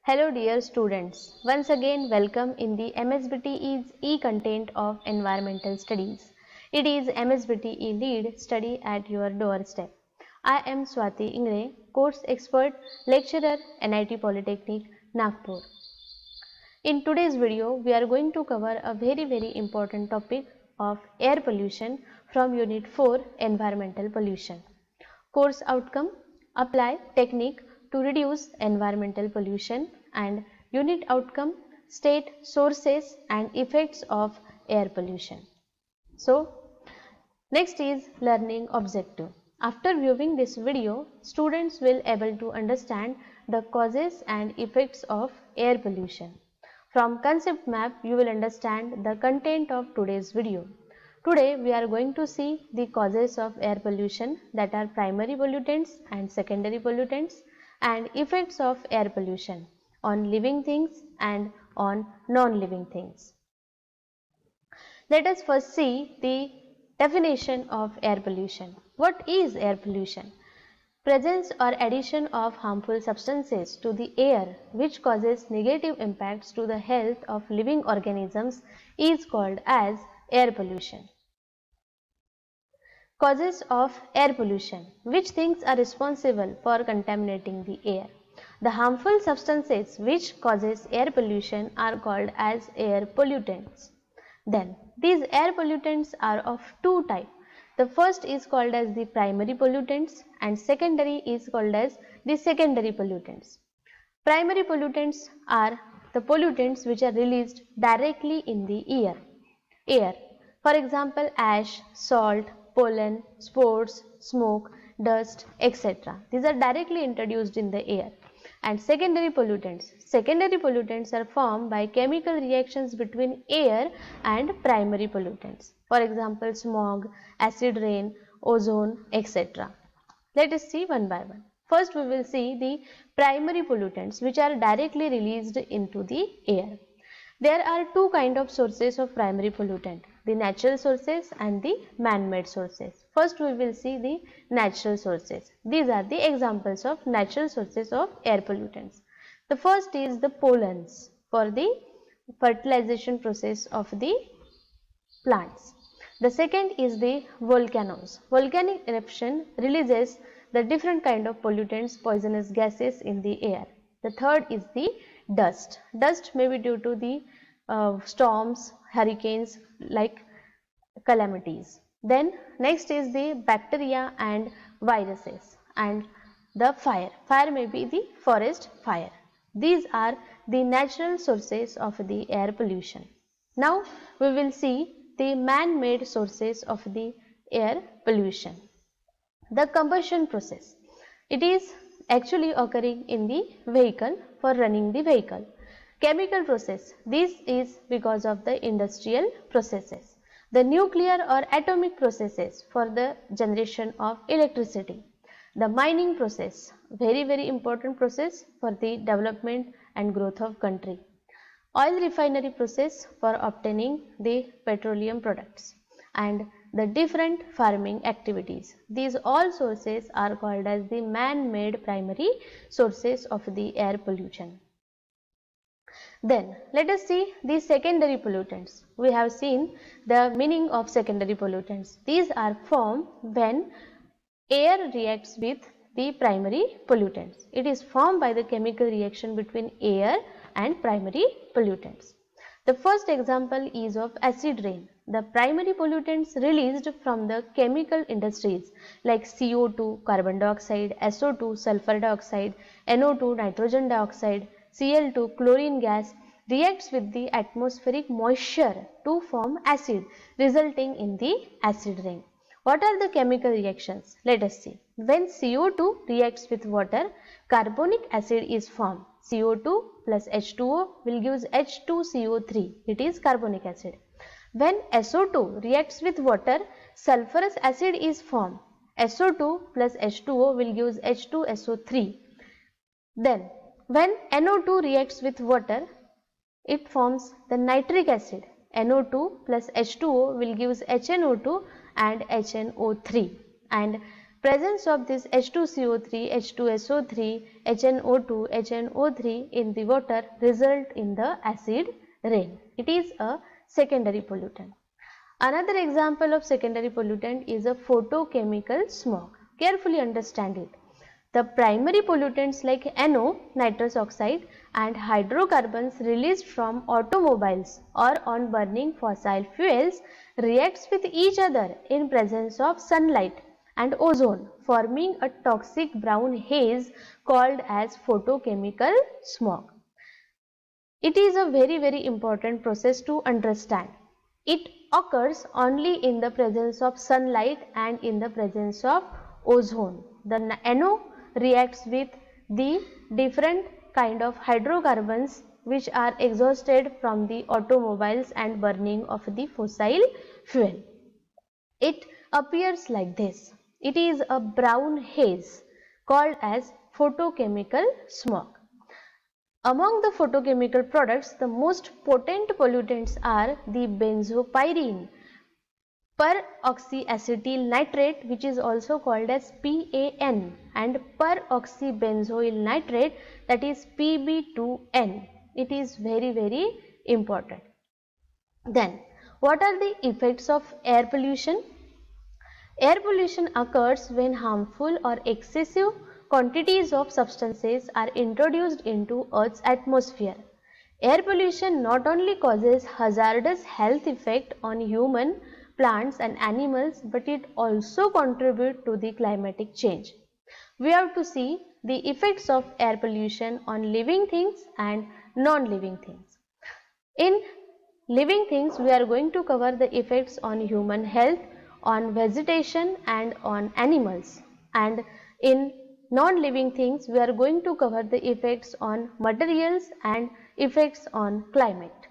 Hello dear students, once again welcome in the MSBTE's e-content of environmental studies. It is MSBTE lead study at your doorstep. I am Swati Ingre, course expert, lecturer, NIT Polytechnic, Nagpur. In today's video, we are going to cover a very important topic of air pollution from Unit 4 Environmental Pollution. Course outcome: apply technique to reduce environmental pollution, and unit outcome: state sources and effects of air pollution. So, next is learning objective. After viewing this video, students will able to understand the causes and effects of air pollution. From concept map, you will understand the content of today's video. Today, we are going to see the causes of air pollution, that are primary pollutants and secondary pollutants, and effects of air pollution on living things and on non-living things. Let us first see the definition of air pollution. What is air pollution? Presence or addition of harmful substances to the air which causes negative impacts to the health of living organisms is called as air pollution. Causes of air pollution. Which things are responsible for contaminating the air? The harmful substances which causes air pollution are called as air pollutants. Then, these air pollutants are of two types. The first is called as the primary pollutants and secondary is called as the secondary pollutants. Primary pollutants are the pollutants which are released directly in the air. For example, ash, salt, pollen, spores, smoke, dust, etc. These are directly introduced in the air. And secondary pollutants are formed by chemical reactions between air and primary pollutants. For example, smog, acid rain, ozone, etc. Let us see one by one. First, we will see the primary pollutants which are directly released into the air. There are two kinds of sources of primary pollutant, the natural sources and the man-made sources. First, we will see the natural sources. These are the examples of natural sources of air pollutants. The first is the pollens for the fertilization process of the plants. The second is the volcanoes. Volcanic eruption releases the different kind of pollutants, poisonous gases in the air. The third is the dust. Dust may be due to the storms, hurricanes, like calamities. Then next is the bacteria and viruses, and the fire. Fire may be the forest fire. These are the natural sources of the air pollution. Now we will see the man-made sources of the air pollution. The combustion process. It is actually occurring in the vehicle for running the vehicle. Chemical process. This is because of the industrial processes. The nuclear or atomic processes for the generation of electricity. The mining process. Very important process for the development and growth of country. Oil refinery process for obtaining the petroleum products, and the different farming activities. These all sources are called as the man-made primary sources of the air pollution. Then let us see the secondary pollutants. We have seen the meaning of secondary pollutants. These are formed when air reacts with the primary pollutants. It is formed by the chemical reaction between air and primary pollutants. The first example is of acid rain. The primary pollutants released from the chemical industries like CO2, carbon dioxide, SO2, sulfur dioxide, NO2, nitrogen dioxide, Cl2, chlorine gas reacts with the atmospheric moisture to form acid, resulting in the acid rain. What are the chemical reactions? Let us see. When CO2 reacts with water, carbonic acid is formed. CO2 plus H2O will give H2CO3. It is carbonic acid. When SO2 reacts with water, sulfurous acid is formed. SO2 plus H2O will give H2SO3. Then, when NO2 reacts with water, it forms the nitric acid. NO2 plus H2O will give HNO2 and HNO3. And Presence of this H2CO3, H2SO3, HNO2, HNO3 in the water result in the acid rain. It is a secondary pollutant. Another example of secondary pollutant is a photochemical smog. Carefully understand it. The primary pollutants like NO, nitrous oxide, and hydrocarbons released from automobiles or on burning fossil fuels reacts with each other in presence of sunlight and ozone, forming a toxic brown haze called as photochemical smog. It is a very important process to understand. It occurs only in the presence of sunlight and in the presence of ozone. The NO reacts with the different kind of hydrocarbons which are exhausted from the automobiles and burning of the fossil fuel. It appears like this. It is a brown haze called as photochemical smog. Among the photochemical products, the most potent pollutants are the benzopyrene, peroxyacetyl nitrate, which is also called as PAN, and peroxybenzoyl nitrate, that is PB2N. It is very important. Then, what are the effects of air pollution? Air pollution occurs when harmful or excessive quantities of substances are introduced into Earth's atmosphere. Air pollution not only causes hazardous health effect on human, plants and animals, but it also contributes to the climatic change. We have to see the effects of air pollution on living things and non-living things. In living things, we are going to cover the effects on human health, on vegetation and on animals, and in non-living things we are going to cover the effects on materials and effects on climate.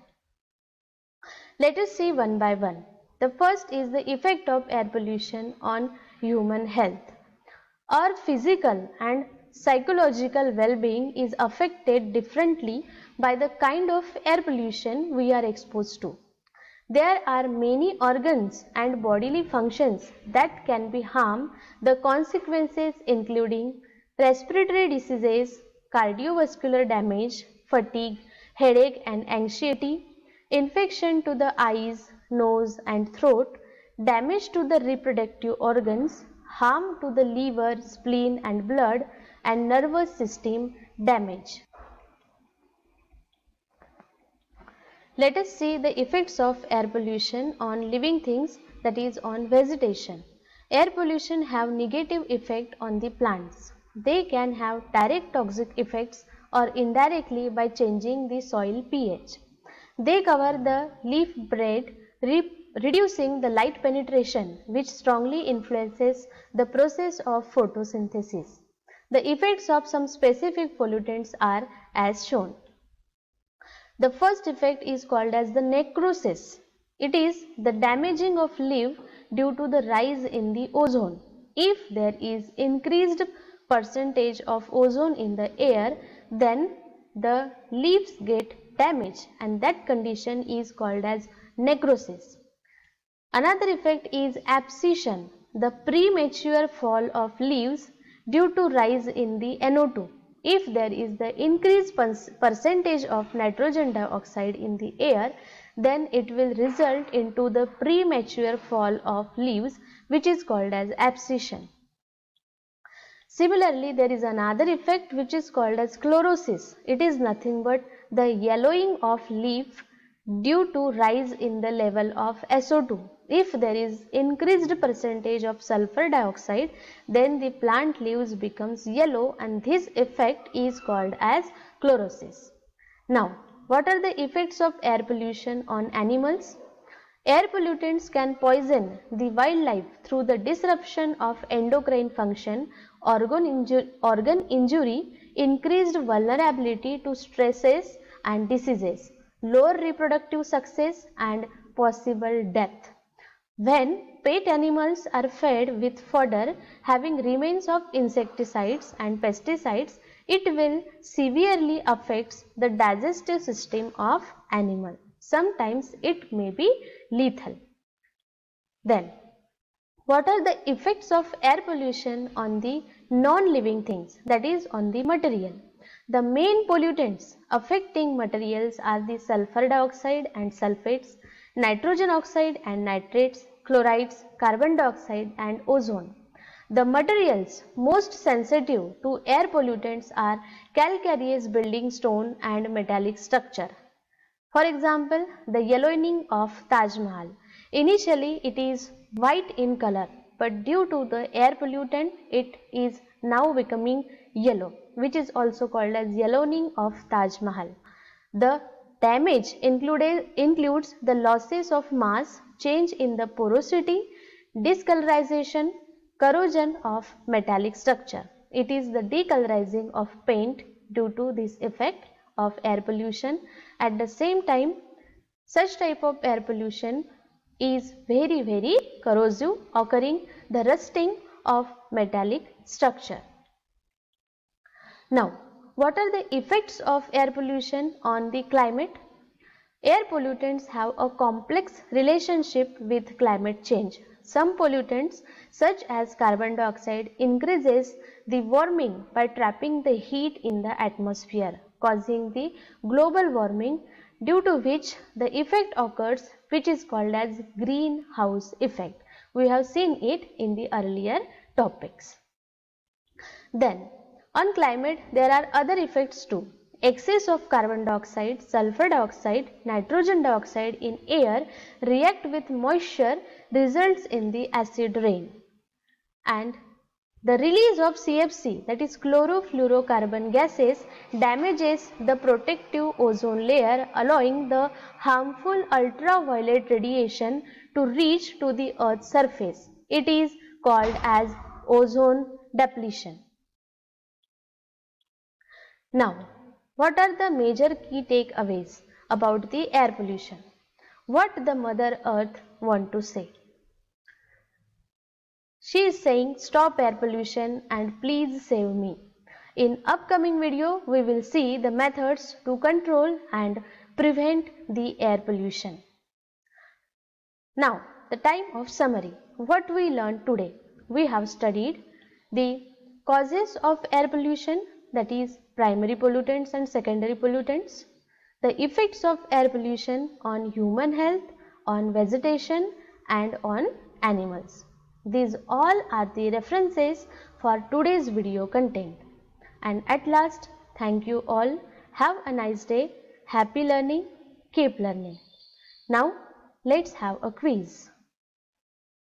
Let us see one by one. The first is the effect of air pollution on human health. Our physical and psychological well-being is affected differently by the kind of air pollution we are exposed to. There are many organs and bodily functions that can be harmed. The consequences including respiratory diseases, cardiovascular damage, fatigue, headache and anxiety, infection to the eyes, nose and throat, damage to the reproductive organs, harm to the liver, spleen and blood, and nervous system damage. Let us see the effects of air pollution on living things, that is on vegetation. Air pollution have negative effect on the plants. They can have direct toxic effects or indirectly by changing the soil pH. They cover the leaf bed, reducing the light penetration, which strongly influences the process of photosynthesis. The effects of some specific pollutants are as shown. The first effect is called as the necrosis. It is the damaging of leaf due to the rise in the ozone. If there is increased percentage of ozone in the air, then the leaves get damaged, and that condition is called as necrosis. Another effect is abscission, the premature fall of leaves due to rise in the NO2. If there is the increased percentage of nitrogen dioxide in the air, then it will result into the premature fall of leaves, which is called as abscission. Similarly, there is another effect which is called as chlorosis. It is nothing but the yellowing of leaf due to rise in the level of SO2. If there is increased percentage of sulfur dioxide, then the plant leaves becomes yellow, and this effect is called as chlorosis. Now, what are the effects of air pollution on animals? Air pollutants can poison the wildlife through the disruption of endocrine function, organ injury, increased vulnerability to stresses and diseases, lower reproductive success and possible death. When pet animals are fed with fodder having remains of insecticides and pesticides, it will severely affect the digestive system of animal. Sometimes it may be lethal. Then, What are the effects of air pollution on the non-living things, that is on the material? The main pollutants affecting materials are the sulfur dioxide and sulfates, nitrogen oxide and nitrates, chlorides, carbon dioxide and ozone. The materials most sensitive to air pollutants are calcareous building stone and metallic structure. For example, the yellowing of Taj Mahal. Initially it is white in color, but due to the air pollutant it is now becoming yellow, which is also called as yellowing of Taj Mahal. The damage includes the losses of mass, change in the porosity, discolorization, corrosion of metallic structure. It is the decolorizing of paint due to this effect of air pollution. At the same time, such type of air pollution is very corrosive, occurring the rusting of metallic structure. Now, what are the effects of air pollution on the climate? Air pollutants have a complex relationship with climate change. Some pollutants such as carbon dioxide increases the warming by trapping the heat in the atmosphere, causing the global warming, due to which the effect occurs, which is called as greenhouse effect. We have seen it in the earlier topics. Then, on climate there are other effects too. Excess of carbon dioxide, sulfur dioxide, nitrogen dioxide in air react with moisture, results in the acid rain. And the release of CFC, that is chlorofluorocarbon gases, damages the protective ozone layer, allowing the harmful ultraviolet radiation to reach to the earth's surface. It is called as ozone depletion. Now, what are the major key takeaways about the air pollution? What the Mother Earth want to say? She is saying, stop air pollution and please save me. In upcoming video, we will see the methods to control and prevent the air pollution. Now, the time of summary. What we learned today? We have studied the causes of air pollution, that is primary pollutants and secondary pollutants, the effects of air pollution on human health, on vegetation and on animals. These all are the references for today's video content. And at last, thank you all. Have a nice day. Happy learning. Keep learning. Now, let's have a quiz.